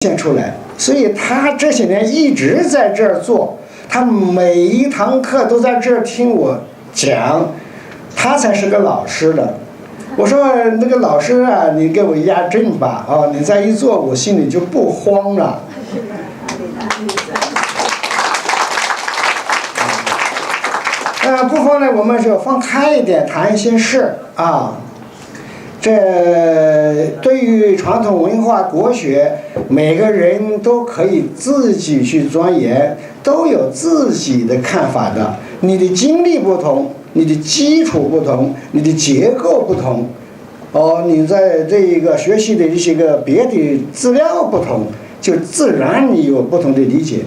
现出来。所以他这些年一直在这儿做，他每一堂课都在这儿听我讲，他才是个老师了。我说那个老师啊，你给我压阵吧，你再一做，我心里就不慌了。不慌呢，我们就放开一点，谈一些事啊。这对于传统文化国学，每个人都可以自己去钻研，都有自己的看法的。你的经历不同，你的基础不同，你的结构不同，你在这一个学习的一些个别的资料不同，就自然你有不同的理解。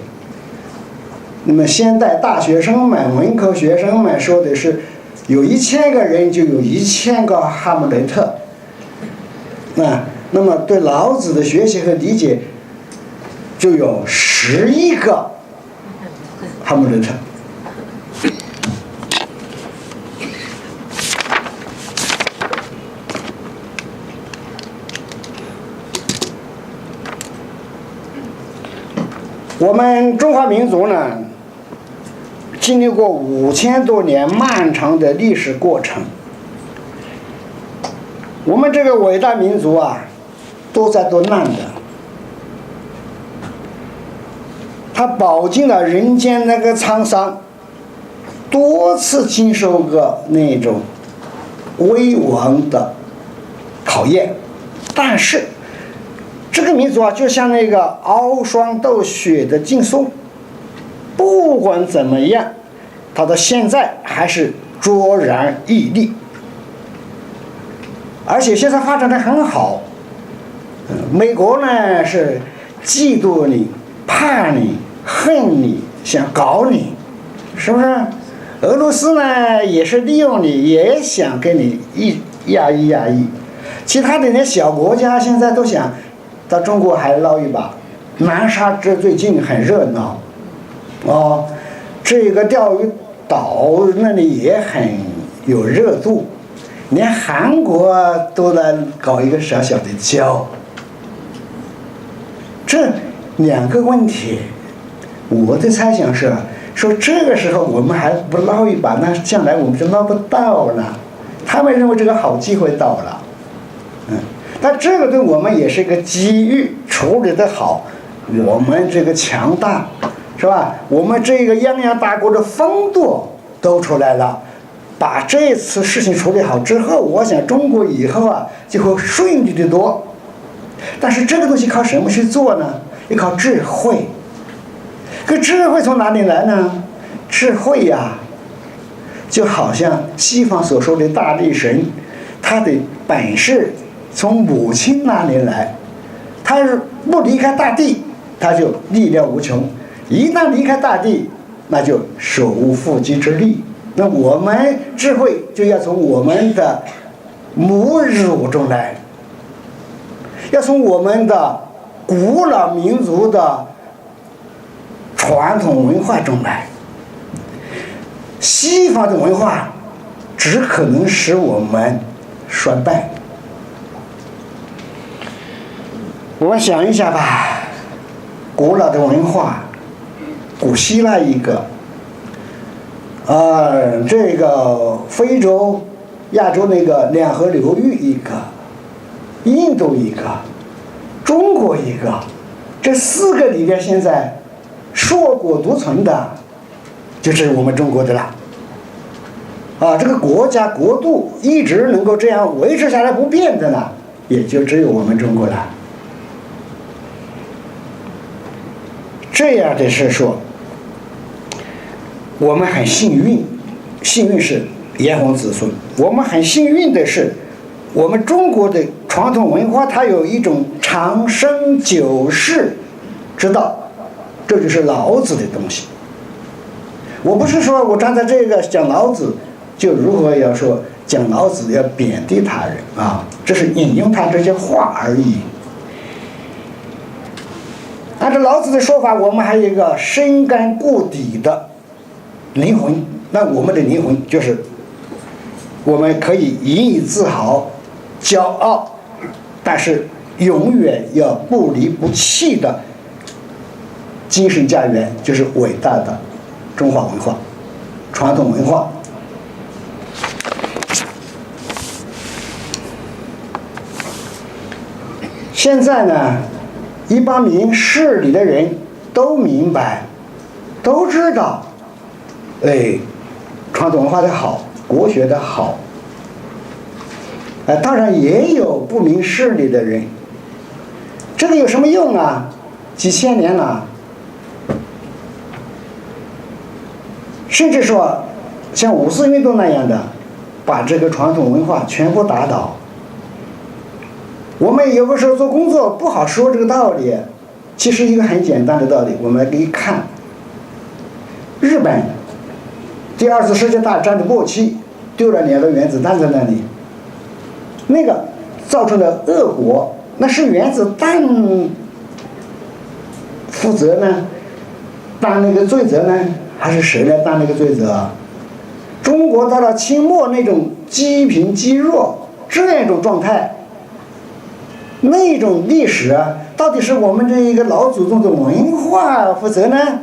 那么现代大学生们、文科学生们说的是，有1000个人就有1000个哈姆雷特。那么对老子的学习和理解，就有11个哈姆雷特。我们中华民族呢，经历过5000多年漫长的历史过程。我们这个伟大民族啊，都在多难的。他饱经了人间那个沧桑，多次经受过那种危亡的考验，但是这个民族啊，就像那个熬霜斗雪的劲松，不管怎么样，他到现在还是卓然屹立。而且现在发展的很好，美国呢是嫉妒你、怕你、恨你，想搞你，是不是？俄罗斯呢也是利用你，也想跟你压抑。其他的那小国家现在都想到中国还捞一把。南沙这最近很热闹，这个钓鱼岛那里也很有热度。连韩国都来搞一个小小的礁。这2个问题，我的猜想是说，这个时候我们还不捞一把，那将来我们就捞不到了。他们认为这个好机会到了，但这个对我们也是一个机遇，处理得好，我们这个强大，是吧？我们这个泱泱大国的风度都出来了。把这次事情处理好之后，我想中国以后啊就会顺利得多。但是这个东西靠什么去做呢？要靠智慧。可智慧从哪里来呢？智慧呀，就好像西方所说的大力神，他的本事从母亲那里来。他不离开大地，他就力量无穷；一旦离开大地，那就手无缚鸡之力。那我们智慧就要从我们的母乳中来，要从我们的古老民族的传统文化中来。西方的文化只可能使我们衰败。我们想一下吧，古老的文化，古希腊一个。这个非洲、亚洲那个两河流域一个，印度一个，中国一个，这4个里边现在硕果独存的，就是我们中国的了。这个国家国度一直能够这样维持下来不变的呢，也就只有我们中国了。这样的是说，我们很幸运，幸运是炎黄子孙。我们很幸运的是，我们中国的传统文化它有一种长生久世之道，这就是老子的东西。我不是说我站在这个讲老子，就如何要说讲老子要贬低他人啊，这是引用他这些话而已。按照老子的说法，我们还有一个深根固底的灵魂，那我们的灵魂就是我们可以引以自豪、骄傲，但是永远要不离不弃的精神家园，就是伟大的中华文化、传统文化。现在呢，一般明事理的人都明白，都知道，传统文化的好，国学的好。当然也有不明事理的人，这个有什么用啊？几千年了，甚至说像五四运动那样的，把这个传统文化全部打倒。我们有个时候做工作不好说这个道理，其实一个很简单的道理，我们可以看日本第二次世界大战的末期丢了2个原子弹在那里，那个造成的恶果，那是原子弹负责呢，担那个罪责呢，还是谁来担那个罪责？中国到了清末那种积贫积弱这样一种状态，那种历史啊，到底是我们这一个老祖宗的文化负责呢，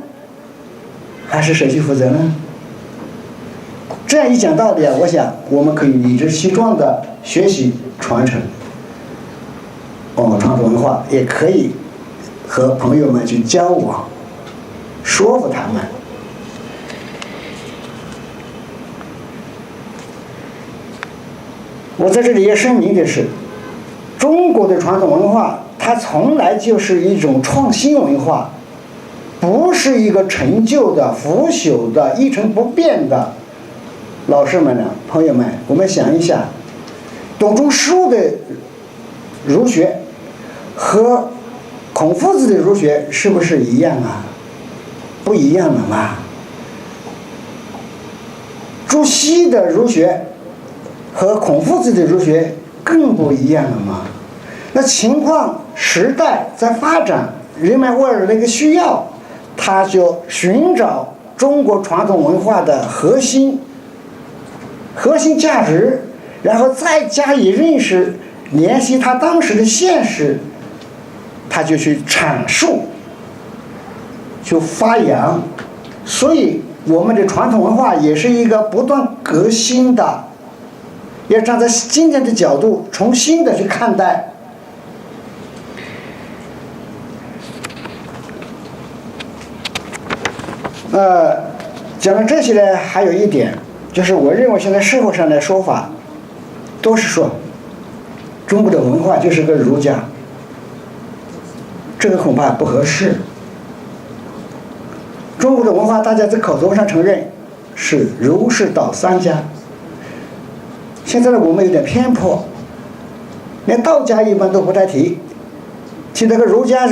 还是谁去负责呢？这样一讲道理啊，我想我们可以理直气壮的学习传承传统文化，也可以和朋友们去交往，说服他们。我在这里也声明的是，中国的传统文化它从来就是一种创新文化，不是一个陈旧的、腐朽的、一成不变的。老师们呢，朋友们，我们想一下，董仲舒的儒学和孔夫子的儒学是不是一样啊？不一样了嘛。朱熹的儒学和孔夫子的儒学更不一样了嘛。那情况时代在发展，人们为了那个需要，他就寻找中国传统文化的核心价值，然后再加以认识，联系他当时的现实，他就去阐述，就发扬。所以我们的传统文化也是一个不断革新的，要站在今天的角度重新的去看待。讲了这些呢，还有一点，就是我认为现在社会上的说法都是说中国的文化就是个儒家，这个恐怕不合适。中国的文化大家在口头上承认是儒释道3家，现在呢我们有点偏颇，连道家一般都不太提，提那个儒家